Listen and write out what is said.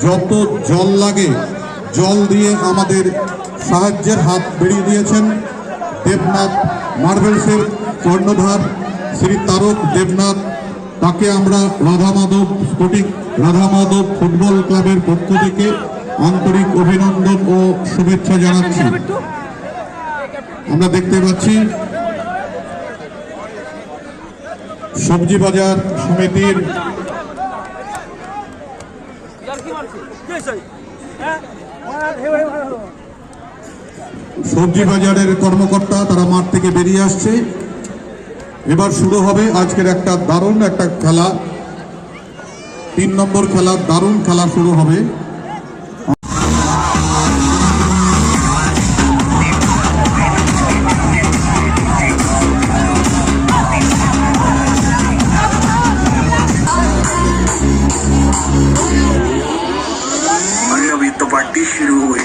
যত জল লাগে জল দিয়ে আমাদের সাহায্যের হাত বেরিয়ে দিয়েছেন দেবনাথ মার্বেলসের কর্ণধার শ্রী তারক দেবনাথ। তাকে আমরা রাধা মাধব ফুটবল ক্লাবের পক্ষ থেকে আন্তরিক অভিনন্দন ও শুভেচ্ছা জানাচ্ছি। আমরা দেখতে পাচ্ছি সবজি বাজার সমিতির সবজি বাজারের কর্মকর্তা, তারা মাঠ থেকে বেরিয়ে আসছে। এবার শুরু হবে আজকের একটা দারুণ একটা খেলা, 3 নম্বর খেলা, দারুণ খেলা শুরু হবে। अभी तो पार्टी शुरू हुई।